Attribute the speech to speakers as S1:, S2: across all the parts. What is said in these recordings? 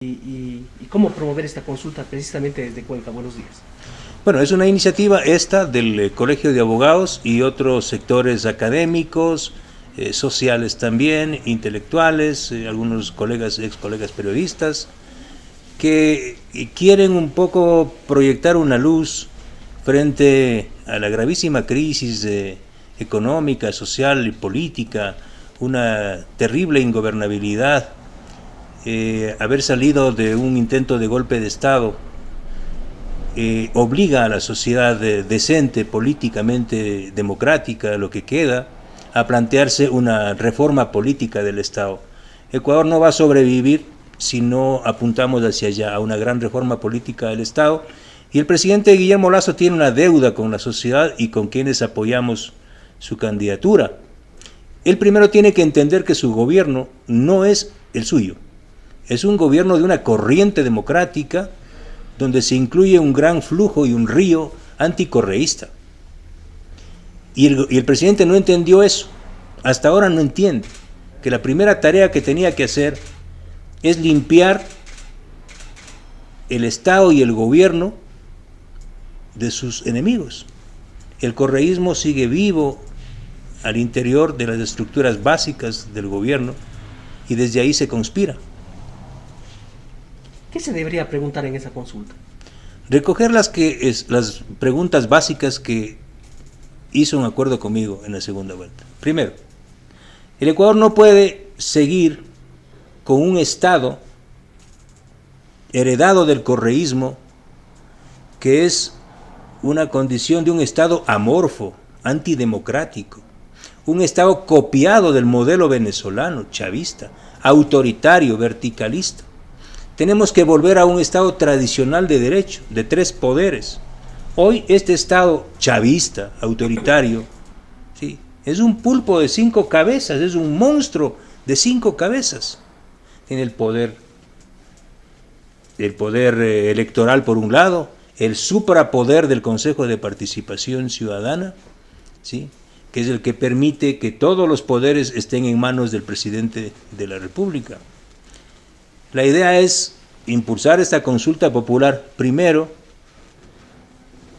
S1: y cómo promover esta consulta precisamente desde Cuenca. Buenos días.
S2: Bueno, es una iniciativa esta del Colegio de Abogados y otros sectores académicos, sociales también, intelectuales, algunos colegas, ex colegas periodistas, que quieren un poco proyectar una luz frente a la gravísima crisis económica, social y política, una terrible ingobernabilidad, haber salido de un intento de golpe de Estado obliga a la sociedad decente, políticamente democrática, lo que queda, a plantearse una reforma política del Estado. Ecuador no va a sobrevivir si no apuntamos hacia allá, a una gran reforma política del Estado, y el presidente Guillermo Lasso tiene una deuda con la sociedad y con quienes apoyamos su candidatura. Él primero tiene que entender que su gobierno no es el suyo, es un gobierno de una corriente democrática donde se incluye un gran flujo y un río anticorreísta. Y el presidente no entendió eso, hasta ahora no entiende, que la primera tarea que tenía que hacer es limpiar el Estado y el gobierno de sus enemigos. El correísmo sigue vivo al interior de las estructuras básicas del gobierno y desde ahí se conspira.
S1: ¿Qué se debería preguntar en esa consulta?
S2: Recoger las preguntas básicas que hizo un acuerdo conmigo en la segunda vuelta. Primero, el Ecuador no puede seguir con un Estado heredado del correísmo, que es una condición de un Estado amorfo, antidemocrático, un Estado copiado del modelo venezolano, chavista, autoritario, verticalista. Tenemos que volver a un Estado tradicional de derecho, de 3 poderes. Hoy este Estado chavista, autoritario, ¿sí?, es un pulpo de 5 cabezas, es un monstruo de 5 cabezas. Tiene el poder electoral por un lado, el suprapoder del Consejo de Participación Ciudadana, ¿sí?, que es el que permite que todos los poderes estén en manos del presidente de la República. La idea es impulsar esta consulta popular primero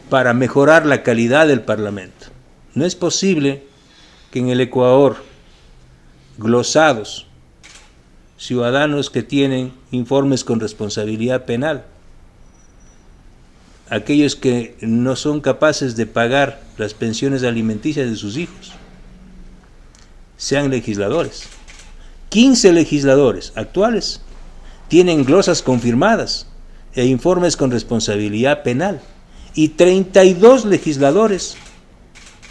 S2: para mejorar la calidad del Parlamento. No es posible que en el Ecuador glosados, ciudadanos que tienen informes con responsabilidad penal, aquellos que no son capaces de pagar las pensiones alimenticias de sus hijos, sean legisladores. 15 legisladores actuales tienen glosas confirmadas e informes con responsabilidad penal, y 32 legisladores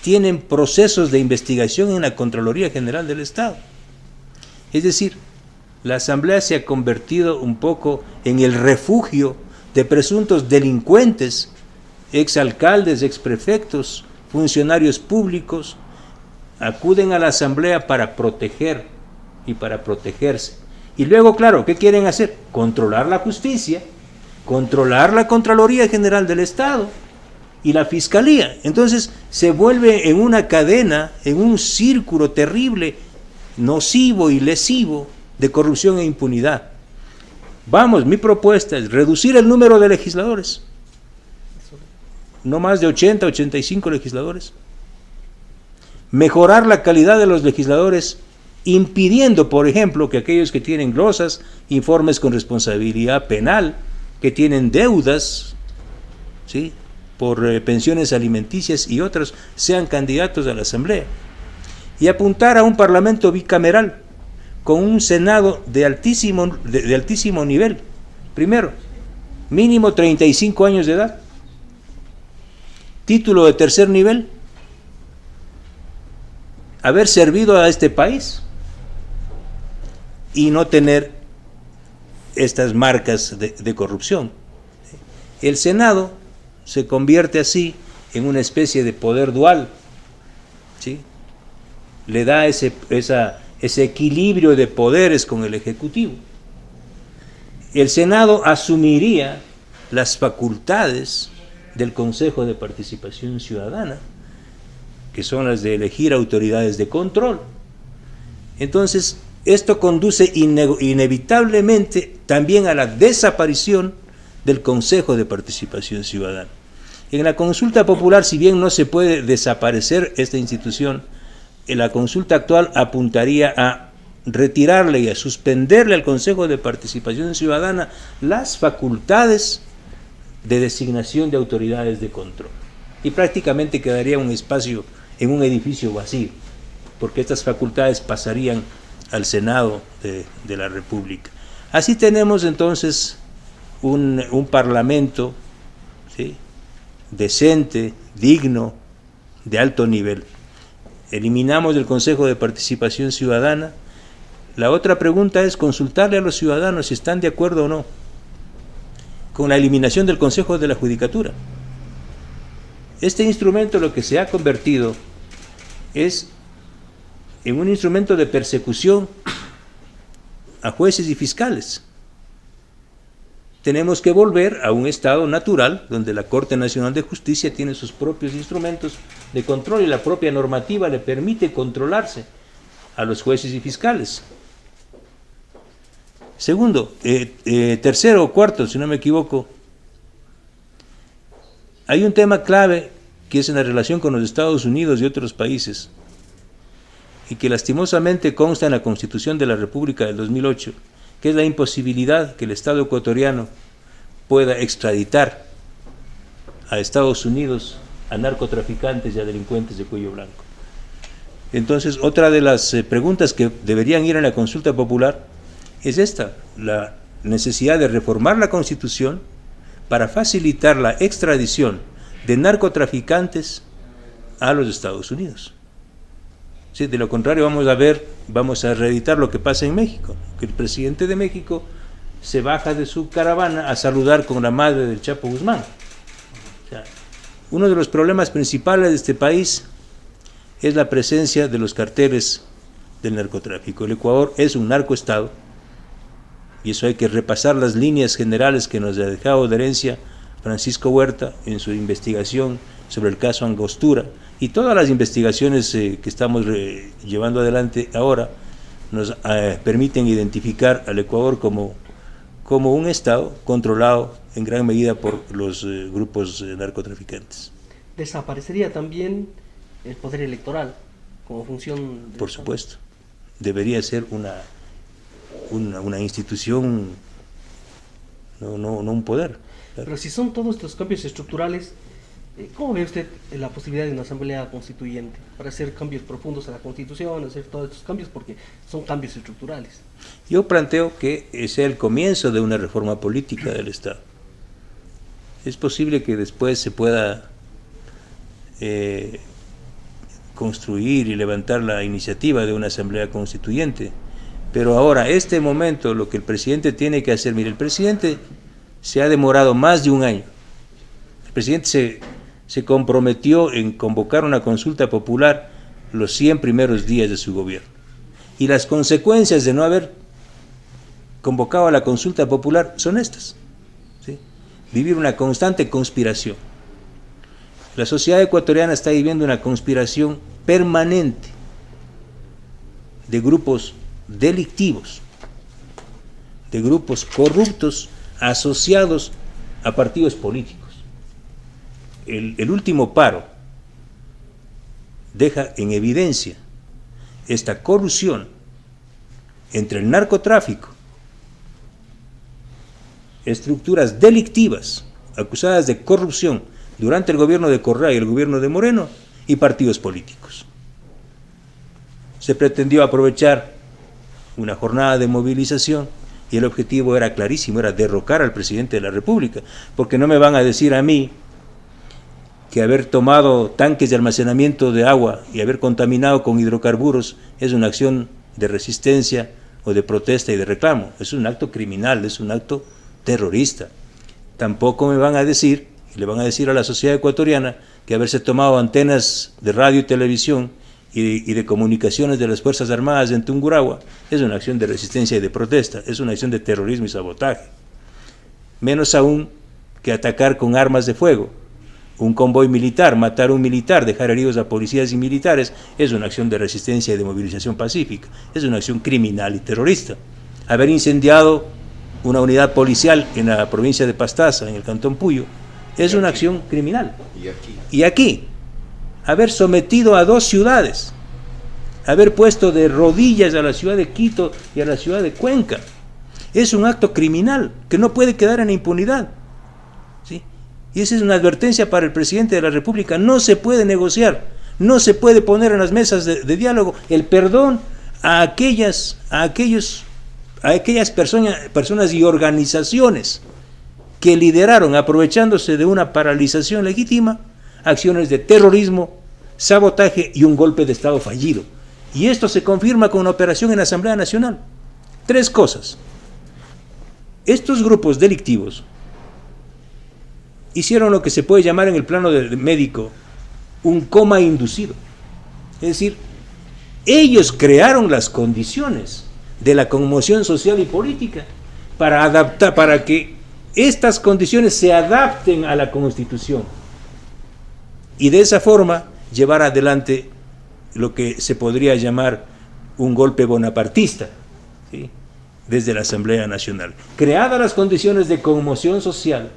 S2: tienen procesos de investigación en la Contraloría General del Estado. Es decir, la Asamblea se ha convertido un poco en el refugio de presuntos delincuentes, exalcaldes, exprefectos, funcionarios públicos, acuden a la Asamblea para proteger y para protegerse. Y luego, claro, ¿qué quieren hacer? Controlar la justicia, controlar la Contraloría General del Estado y la Fiscalía. Entonces se vuelve en una cadena, en un círculo terrible, nocivo y lesivo de corrupción e impunidad. Vamos, mi propuesta es reducir el número de legisladores, no más de 80, 85 legisladores, mejorar la calidad de los legisladores, impidiendo, por ejemplo, que aquellos que tienen glosas, informes con responsabilidad penal, que tienen deudas, ¿sí?, por pensiones alimenticias y otros, sean candidatos a la Asamblea. Y apuntar a un Parlamento bicameral, con un Senado de altísimo nivel. Primero, mínimo 35 años de edad, título de tercer nivel, haber servido a este país y no tener estas marcas de corrupción. El Senado se convierte así en una especie de poder dual, ¿sí?, le da ese equilibrio de poderes con el Ejecutivo. El Senado asumiría las facultades del Consejo de Participación Ciudadana, que son las de elegir autoridades de control. Entonces, esto conduce inevitablemente también a la desaparición del Consejo de Participación Ciudadana. En la consulta popular, si bien no se puede desaparecer esta institución, en la consulta actual apuntaría a retirarle y a suspenderle al Consejo de Participación Ciudadana las facultades de designación de autoridades de control. Y prácticamente quedaría un espacio en un edificio vacío, porque estas facultades pasarían al Senado de la República. Así tenemos entonces un parlamento, ¿sí?, decente, digno, de alto nivel. Eliminamos el Consejo de Participación Ciudadana. La otra pregunta es consultarle a los ciudadanos si están de acuerdo o no con la eliminación del Consejo de la Judicatura. Este instrumento lo que se ha convertido es en un instrumento de persecución a jueces y fiscales. Tenemos que volver a un estado natural donde la Corte Nacional de Justicia tiene sus propios instrumentos de control y la propia normativa le permite controlarse a los jueces y fiscales. Segundo, tercero o cuarto, si no me equivoco, hay un tema clave que es en la relación con los Estados Unidos y otros países y que lastimosamente consta en la Constitución de la República del 2008, que es la imposibilidad que el Estado ecuatoriano pueda extraditar a Estados Unidos a narcotraficantes y a delincuentes de cuello blanco. Entonces, otra de las preguntas que deberían ir en la consulta popular es esta: la necesidad de reformar la Constitución para facilitar la extradición de narcotraficantes a los Estados Unidos. Sí, de lo contrario vamos a reeditar lo que pasa en México, que el presidente de México se baja de su caravana a saludar con la madre del Chapo Guzmán. O sea, uno de los problemas principales de este país es la presencia de los carteles del narcotráfico. El Ecuador es un narcoestado y eso hay que repasar las líneas generales que nos ha dejado de herencia Francisco Huerta en su investigación sobre el caso Angostura, y todas las investigaciones que estamos llevando adelante ahora nos permiten identificar al Ecuador como un estado controlado en gran medida por los grupos narcotraficantes.
S1: ¿Desaparecería también el poder electoral como función?
S2: Por supuesto, debería ser una institución, no un poder. Claro.
S1: Pero si son todos estos cambios estructurales, ¿cómo ve usted la posibilidad de una asamblea constituyente para hacer cambios profundos a la Constitución, hacer todos estos cambios, porque son cambios estructurales?
S2: Yo planteo que sea el comienzo de una reforma política del Estado. Es posible que después se pueda construir y levantar la iniciativa de una asamblea constituyente, pero ahora, este momento, lo que el presidente tiene que hacer, mire, el presidente se ha demorado más de un año. El presidente se comprometió en convocar una consulta popular los 100 primeros días de su gobierno. Y las consecuencias de no haber convocado a la consulta popular son estas, ¿sí? Vivir una constante conspiración. La sociedad ecuatoriana está viviendo una conspiración permanente de grupos delictivos, de grupos corruptos asociados a partidos políticos. El último paro deja en evidencia esta colusión entre el narcotráfico, estructuras delictivas acusadas de corrupción durante el gobierno de Correa y el gobierno de Moreno, y partidos políticos. Se pretendió aprovechar una jornada de movilización y el objetivo era clarísimo, era derrocar al presidente de la República, porque no me van a decir a mí que haber tomado tanques de almacenamiento de agua y haber contaminado con hidrocarburos es una acción de resistencia o de protesta y de reclamo. Es un acto criminal, es un acto terrorista. Tampoco me van a decir, y le van a decir a la sociedad ecuatoriana, que haberse tomado antenas de radio y televisión y de comunicaciones de las Fuerzas Armadas en Tungurahua es una acción de resistencia y de protesta, es una acción de terrorismo y sabotaje. Menos aún que atacar con armas de fuego un convoy militar, matar a un militar, dejar heridos a policías y militares, es una acción de resistencia y de movilización pacífica, es una acción criminal y terrorista. Haber incendiado una unidad policial en la provincia de Pastaza, en el cantón Puyo, es una acción criminal. Y aquí, haber sometido a 2 ciudades, haber puesto de rodillas a la ciudad de Quito y a la ciudad de Cuenca, es un acto criminal que no puede quedar en la impunidad. ¿Sí? Y esa es una advertencia para el presidente de la República. No se puede negociar, no se puede poner en las mesas de diálogo el perdón a aquellas personas y organizaciones que lideraron, aprovechándose de una paralización legítima, acciones de terrorismo, sabotaje y un golpe de Estado fallido. Y esto se confirma con una operación en la Asamblea Nacional. 3 cosas. Estos grupos delictivos hicieron lo que se puede llamar en el plano médico un coma inducido. Es decir, ellos crearon las condiciones de la conmoción social y política para que estas condiciones se adapten a la Constitución y de esa forma llevar adelante lo que se podría llamar un golpe bonapartista, ¿sí? Desde la Asamblea Nacional. Creadas las condiciones de conmoción social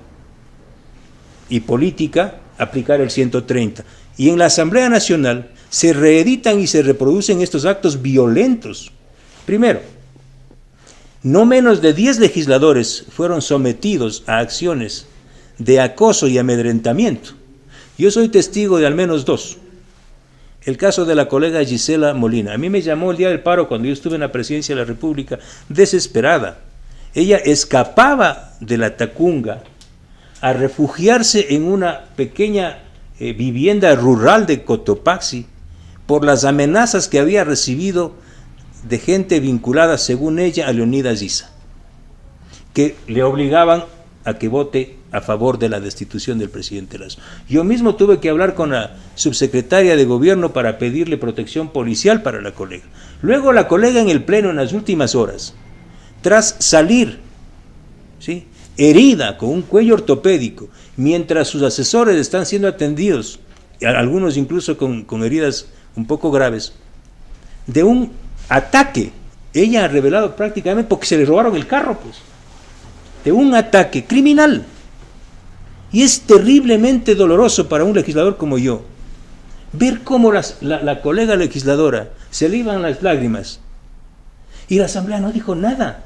S2: y política, aplicar el 130. Y en la Asamblea Nacional se reeditan y se reproducen estos actos violentos. Primero, no menos de 10 legisladores fueron sometidos a acciones de acoso y amedrentamiento. Yo soy testigo de al menos 2. El caso de la colega Gisela Molina. A mí me llamó el día del paro cuando yo estuve en la presidencia de la República, desesperada. Ella escapaba de la Tacunga a refugiarse en una pequeña vivienda rural de Cotopaxi por las amenazas que había recibido de gente vinculada, según ella, a Leonidas Issa, que le obligaban a que vote a favor de la destitución del presidente Lasso. Yo mismo tuve que hablar con la subsecretaria de gobierno para pedirle protección policial para la colega. Luego la colega en el pleno en las últimas horas, tras salir, ¿sí?, herida con un cuello ortopédico, mientras sus asesores están siendo atendidos, algunos incluso con heridas un poco graves, de un ataque, ella ha revelado prácticamente porque se le robaron el carro, pues, de un ataque criminal. Y es terriblemente doloroso para un legislador como yo ver cómo la colega legisladora se le iban las lágrimas y la Asamblea no dijo nada.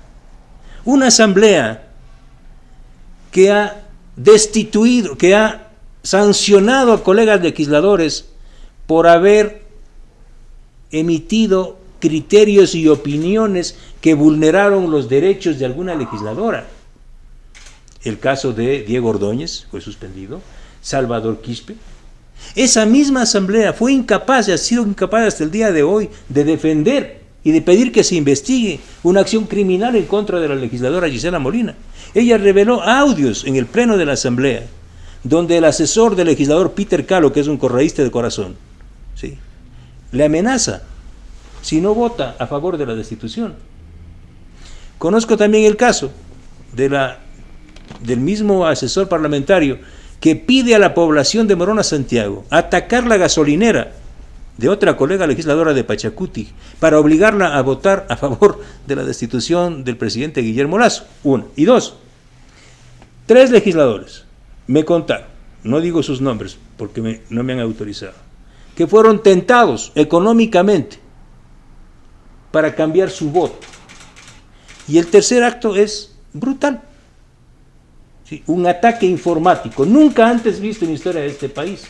S2: Una Asamblea que ha destituido, que ha sancionado a colegas legisladores por haber emitido criterios y opiniones que vulneraron los derechos de alguna legisladora. El caso de Diego Ordóñez fue suspendido, Salvador Quispe. Esa misma Asamblea fue incapaz, y ha sido incapaz hasta el día de hoy, de defender y de pedir que se investigue una acción criminal en contra de la legisladora Gisela Molina. Ella reveló audios en el pleno de la Asamblea, donde el asesor del legislador Peter Calo, que es un correísta de corazón, ¿sí?, le amenaza si no vota a favor de la destitución. Conozco también el caso del mismo asesor parlamentario que pide a la población de Morona Santiago atacar la gasolinera de otra colega legisladora de Pachacuti para obligarla a votar a favor de la destitución del presidente Guillermo Lasso. 1. Y 2. 3 legisladores me contaron, no digo sus nombres porque no me han autorizado, que fueron tentados económicamente para cambiar su voto. Y el tercer acto es brutal. ¿Sí? Un ataque informático, nunca antes visto en la historia de este país,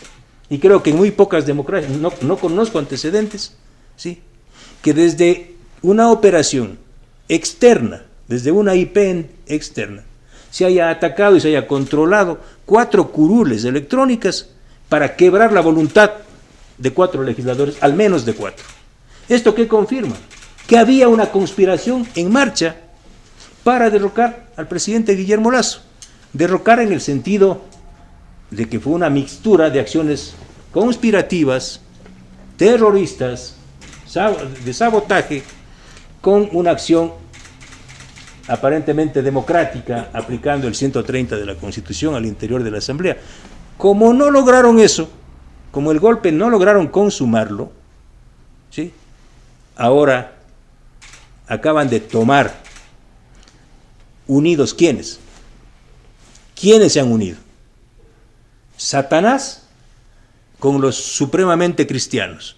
S2: y creo que en muy pocas democracias, no conozco antecedentes, ¿sí?, que desde una operación externa, desde una IP externa, se haya atacado y se haya controlado 4 curules electrónicas para quebrar la voluntad de 4 legisladores, al menos de 4. ¿Esto qué confirma? Que había una conspiración en marcha para derrocar al presidente Guillermo Lasso. Derrocar en el sentido de que fue una mixtura de acciones conspirativas, terroristas, de sabotaje, con una acción aparentemente democrática, aplicando el 130 de la Constitución al interior de la Asamblea. Como no lograron eso, como el golpe no lograron consumarlo, ¿sí? Ahora acaban de tomar, unidos, ¿quiénes? ¿Quiénes se han unido? Satanás con los supremamente cristianos.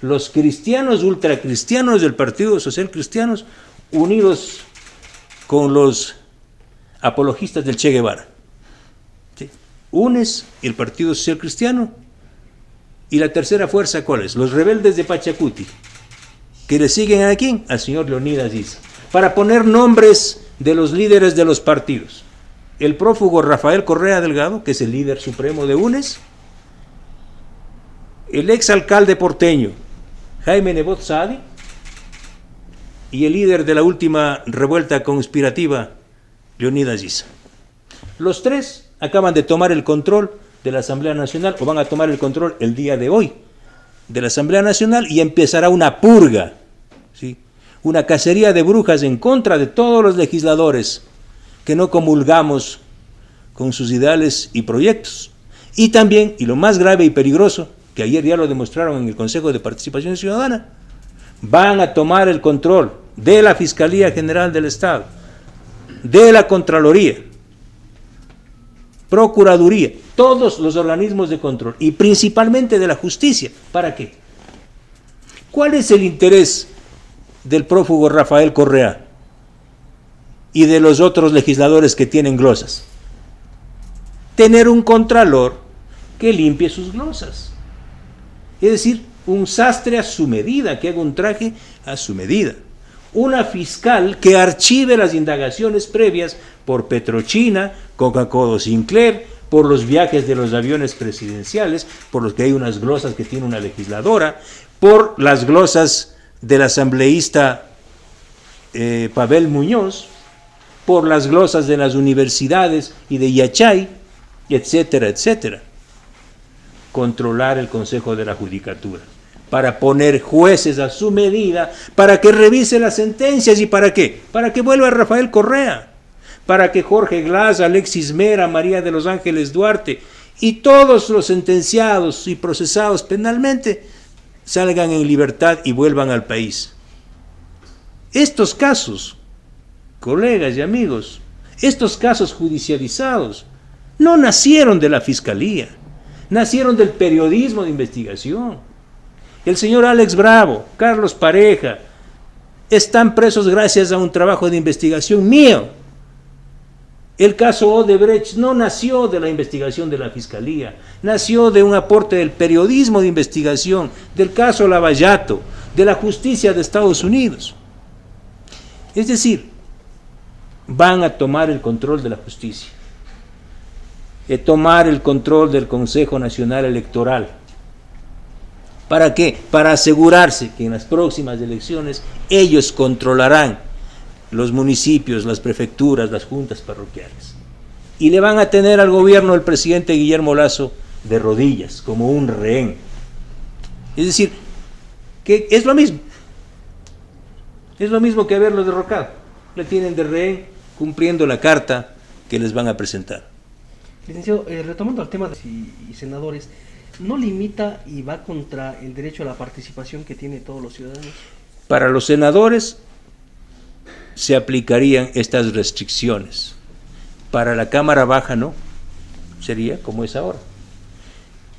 S2: Los cristianos ultracristianos del Partido Social Cristiano unidos con los apologistas del Che Guevara. ¿Sí? Unes el Partido Social Cristiano y la tercera fuerza, ¿cuál es? Los rebeldes de Pachacuti, que le siguen a quién? Al señor Leonidas Issa, para poner nombres de los líderes de los partidos. El prófugo Rafael Correa Delgado, que es el líder supremo de UNES, el exalcalde porteño Jaime Nebot Saadi y el líder de la última revuelta conspirativa, Leonidas Issa. Los tres acaban de tomar el control de la Asamblea Nacional, o van a tomar el control el día de hoy de la Asamblea Nacional, y empezará una purga, ¿sí? Una cacería de brujas en contra de todos los legisladores que no comulgamos con sus ideales y proyectos. Y también, y lo más grave y peligroso, que ayer ya lo demostraron en el Consejo de Participación Ciudadana, van a tomar el control de la Fiscalía General del Estado, de la Contraloría, Procuraduría, todos los organismos de control, y principalmente de la justicia. ¿Para qué? ¿Cuál es el interés del prófugo Rafael Correa y de los otros legisladores que tienen glosas? Tener un contralor que limpie sus glosas. Es decir, un sastre a su medida, que haga un traje a su medida. Una fiscal que archive las indagaciones previas por Petrochina, Coca-Cola Sinclair, por los viajes de los aviones presidenciales, por los que hay unas glosas que tiene una legisladora, por las glosas del asambleísta Pavel Muñoz, por las glosas de las universidades y de Yachay, etcétera, etcétera. Controlar el Consejo de la Judicatura, para poner jueces a su medida, para que revise las sentencias. ¿Y para qué? Para que vuelva Rafael Correa, para que Jorge Glass, Alexis Mera, María de los Ángeles Duarte y todos los sentenciados y procesados penalmente salgan en libertad y vuelvan al país. Estos casos, colegas y amigos, estos casos judicializados no nacieron de la Fiscalía, nacieron del periodismo de investigación. El señor Alex Bravo, Carlos Pareja, están presos gracias a un trabajo de investigación mío. El caso Odebrecht no nació de la investigación de la Fiscalía, nació de un aporte del periodismo de investigación, del caso Lavallato, de la justicia de Estados Unidos. Es decir, van a tomar el control de la justicia, tomar el control del Consejo Nacional Electoral. ¿Para qué? Para asegurarse que en las próximas elecciones ellos controlarán los municipios, las prefecturas, las juntas parroquiales. Y le van a tener al gobierno del presidente Guillermo Lasso de rodillas, como un rehén. Es decir, que es lo mismo. Es lo mismo que haberlo derrocado. Le tienen de rehén cumpliendo la carta que les van a presentar.
S1: Licenciado, retomando al tema de y senadores, ¿no limita y va contra el derecho a la participación que tienen todos los ciudadanos?
S2: Para los senadores se aplicarían estas restricciones. Para la Cámara Baja no, sería como es ahora.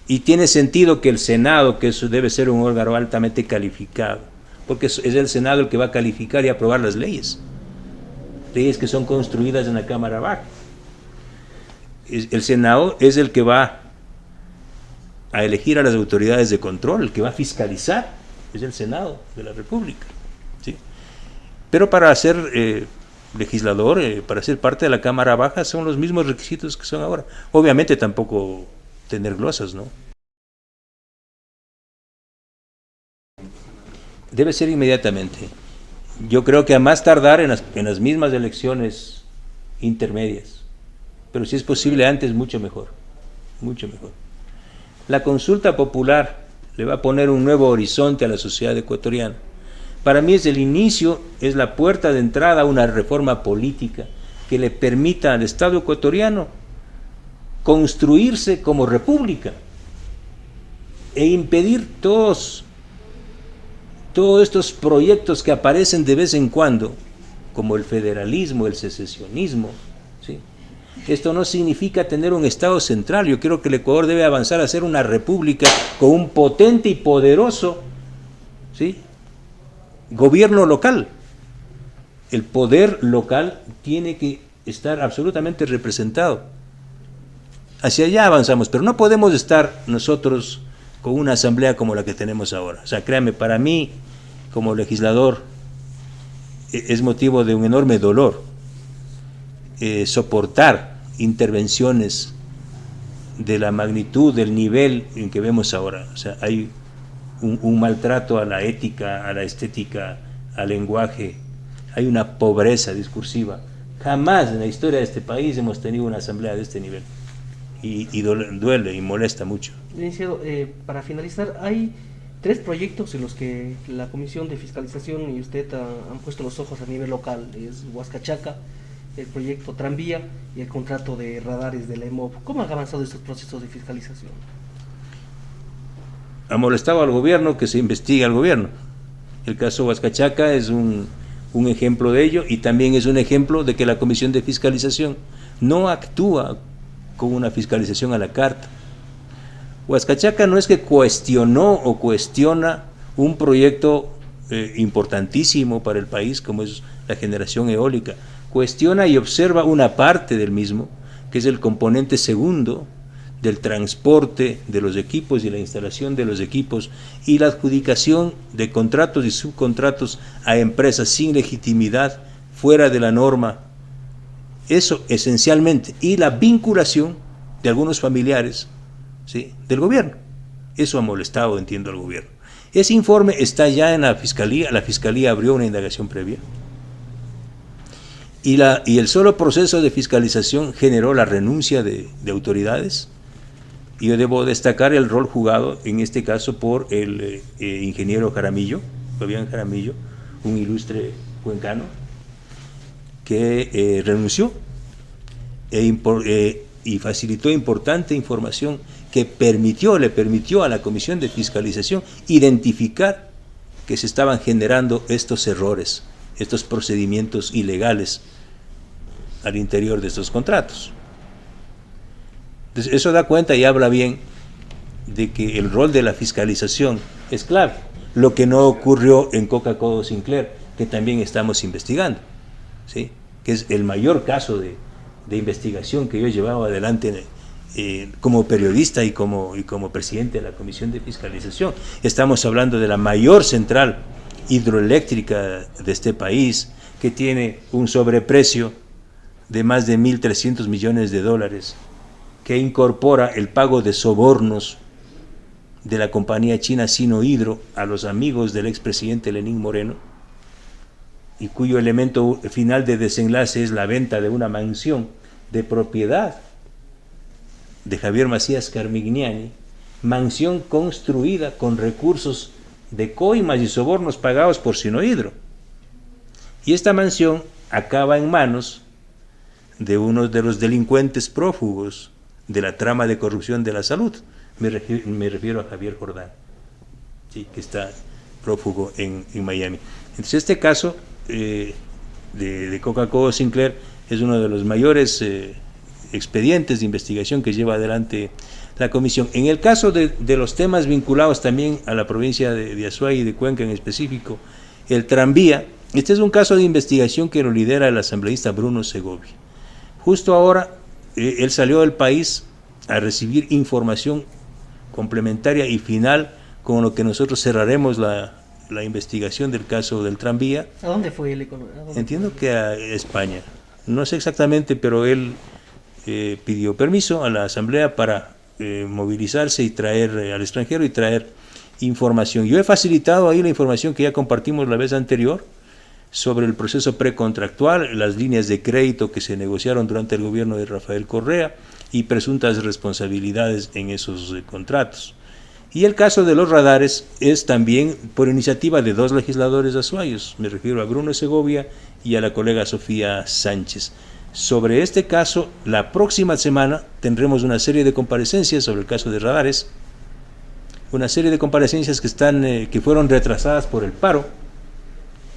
S2: Y tiene sentido que el Senado, que eso debe ser un órgano altamente calificado, porque es el Senado el que va a calificar y aprobar las leyes que son construidas en la Cámara Baja. El Senado es el que va a elegir a las autoridades de control, el que va a fiscalizar, es el Senado de la República, ¿sí? Pero para ser legislador, para ser parte de la Cámara Baja, son los mismos requisitos que son ahora. Obviamente tampoco tener glosas, ¿no? Debe ser inmediatamente. Yo creo que a más tardar en las mismas elecciones intermedias, pero si es posible antes, mucho mejor, mucho mejor. La consulta popular le va a poner un nuevo horizonte a la sociedad ecuatoriana. Para mí es el inicio, es la puerta de entrada a una reforma política que le permita al Estado ecuatoriano construirse como república e impedir todos estos proyectos que aparecen de vez en cuando, como el federalismo, el secesionismo, ¿sí? Esto no significa tener un Estado central. Yo creo que el Ecuador debe avanzar a ser una república con un potente y poderoso, ¿sí?, gobierno local. El poder local tiene que estar absolutamente representado. Hacia allá avanzamos, pero no podemos estar nosotros con una asamblea como la que tenemos ahora. O sea, créame, para mí, como legislador, es motivo de un enorme dolor soportar intervenciones de la magnitud, del nivel en que vemos ahora. O sea, hay un maltrato a la ética, a la estética, al lenguaje, hay una pobreza discursiva. Jamás en la historia de este país hemos tenido una asamblea de este nivel. Y duele y molesta mucho.
S1: Licenciado, para finalizar, hay 3 proyectos en los que la Comisión de Fiscalización y usted han puesto los ojos a nivel local. Es Huascachaca, el proyecto Tranvía y el contrato de radares de la EMOV. ¿Cómo han avanzado estos procesos de fiscalización?
S2: Ha molestado al gobierno que se investigue al gobierno. El caso Huascachaca es un ejemplo de ello, y también es un ejemplo de que la Comisión de Fiscalización no actúa con una fiscalización a la carta. Huascachaca no es que cuestionó o cuestiona un proyecto importantísimo para el país como es la generación eólica. Cuestiona y observa una parte del mismo, que es el componente segundo del transporte de los equipos y la instalación de los equipos y la adjudicación de contratos y subcontratos a empresas sin legitimidad, fuera de la norma. Eso esencialmente, y la vinculación de algunos familiares, ¿sí?, del gobierno. Eso ha molestado, entiendo, al gobierno. Ese informe está ya en la Fiscalía abrió una indagación previa, y el solo proceso de fiscalización generó la renuncia de autoridades, y yo debo destacar el rol jugado en este caso por el ingeniero Jaramillo, Fabián Jaramillo, un ilustre cuencano, que renunció y facilitó importante información que le permitió a la Comisión de Fiscalización identificar que se estaban generando estos errores, estos procedimientos ilegales al interior de estos contratos. Entonces, eso da cuenta y habla bien de que el rol de la fiscalización es clave, lo que no ocurrió en Coca-Cola Sinclair, que también estamos investigando, ¿sí?, que es el mayor caso de investigación que yo he llevado adelante como periodista y como presidente de la Comisión de Fiscalización. Estamos hablando de la mayor central hidroeléctrica de este país, que tiene un sobreprecio de más de 1.300 millones de dólares, que incorpora el pago de sobornos de la compañía china Sinohydro a los amigos del expresidente Lenín Moreno, y cuyo elemento final de desenlace es la venta de una mansión de propiedad de Javier Macías Carmignani, mansión construida con recursos de coimas y sobornos pagados por Sinohydro. Y esta mansión acaba en manos de uno de los delincuentes prófugos de la trama de corrupción de la salud. Me refiero a Javier Jordán, ¿sí?, que está prófugo en Miami. Entonces, este caso de Coca-Cola Sinclair es uno de los mayores expedientes de investigación que lleva adelante la Comisión. En el caso de los temas vinculados también a la provincia de Azuay y de Cuenca en específico, el tranvía, este es un caso de investigación que lo lidera el asambleísta Bruno Segovia. Justo ahora él salió del país a recibir información complementaria y final, con lo que nosotros cerraremos la investigación del caso del tranvía.
S1: ¿A dónde fue él?
S2: Entiendo que a España, no sé exactamente, pero él pidió permiso a la asamblea para movilizarse y traer al extranjero y traer información. Yo he facilitado ahí la información que ya compartimos la vez anterior sobre el proceso precontractual, las líneas de crédito que se negociaron durante el gobierno de Rafael Correa y presuntas responsabilidades en esos contratos. Y el caso de los radares es también por iniciativa de 2 legisladores azuayos, me refiero a Bruno Segovia y a la colega Sofía Sánchez. Sobre este caso, la próxima semana tendremos una serie de comparecencias sobre el caso de Radares, una serie de comparecencias que fueron retrasadas por el paro.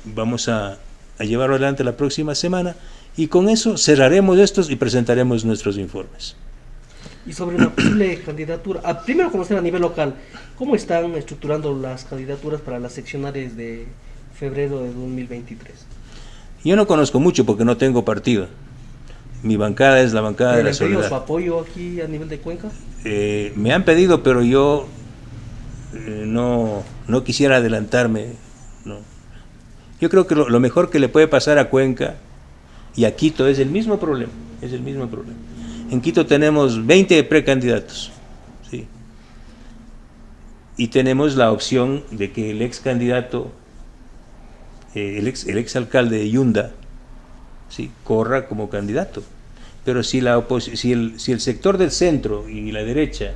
S2: Vamos a llevarlo adelante la próxima semana y con eso cerraremos estos y presentaremos nuestros informes.
S1: Y sobre una posible candidatura, primero conocer a nivel local, ¿cómo están estructurando las candidaturas para las seccionales de febrero de 2023?
S2: Yo no conozco mucho porque no tengo partido. Mi bancada es la bancada de la Soledad.
S1: ¿Le han pedido su apoyo aquí a nivel de Cuenca?
S2: Me han pedido, pero yo no quisiera adelantarme. No. Yo creo que lo mejor que le puede pasar a Cuenca y a Quito es el mismo problema. En Quito tenemos 20 precandidatos, ¿sí? Y tenemos la opción de que el ex candidato, el ex alcalde de Yunda, ¿sí?, corra como candidato. Pero si el sector del centro y la derecha,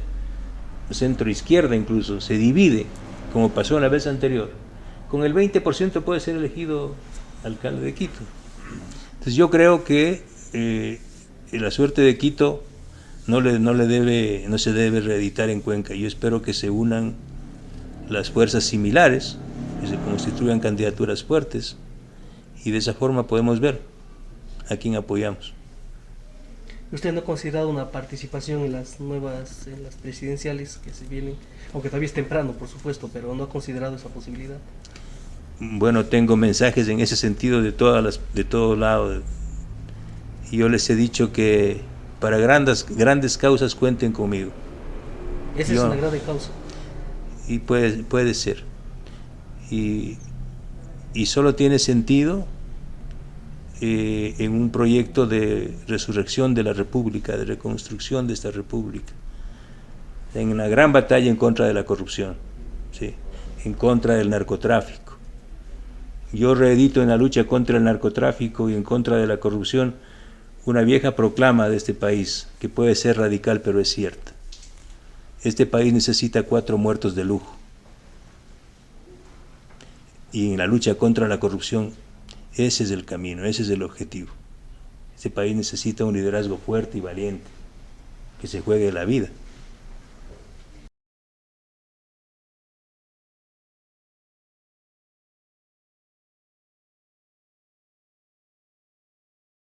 S2: centro izquierda incluso, se divide, como pasó en la vez anterior, con el 20% puede ser elegido alcalde de Quito. Entonces yo creo que la suerte de Quito no se debe reeditar en Cuenca. Yo espero que se unan las fuerzas similares, que se constituyan candidaturas fuertes, y de esa forma podemos ver a quién apoyamos.
S1: ¿Usted no ha considerado una participación en las presidenciales que se vienen? Aunque todavía es temprano, por supuesto, pero ¿no ha considerado esa posibilidad?
S2: Bueno, tengo mensajes en ese sentido de todos lados. Y yo les he dicho que para grandes causas cuenten conmigo.
S1: Esa es una gran causa.
S2: Y puede ser. Y solo tiene sentido en un proyecto de resurrección de la República, de reconstrucción de esta República, en una gran batalla en contra de la corrupción, ¿sí?, en contra del narcotráfico. Yo reedito en la lucha contra el narcotráfico y en contra de la corrupción una vieja proclama de este país, que puede ser radical pero es cierta. Este país necesita 4 muertos de lujo. Y en la lucha contra la corrupción, ese es el camino, ese es el objetivo. Este país necesita un liderazgo fuerte y valiente, que se juegue la vida.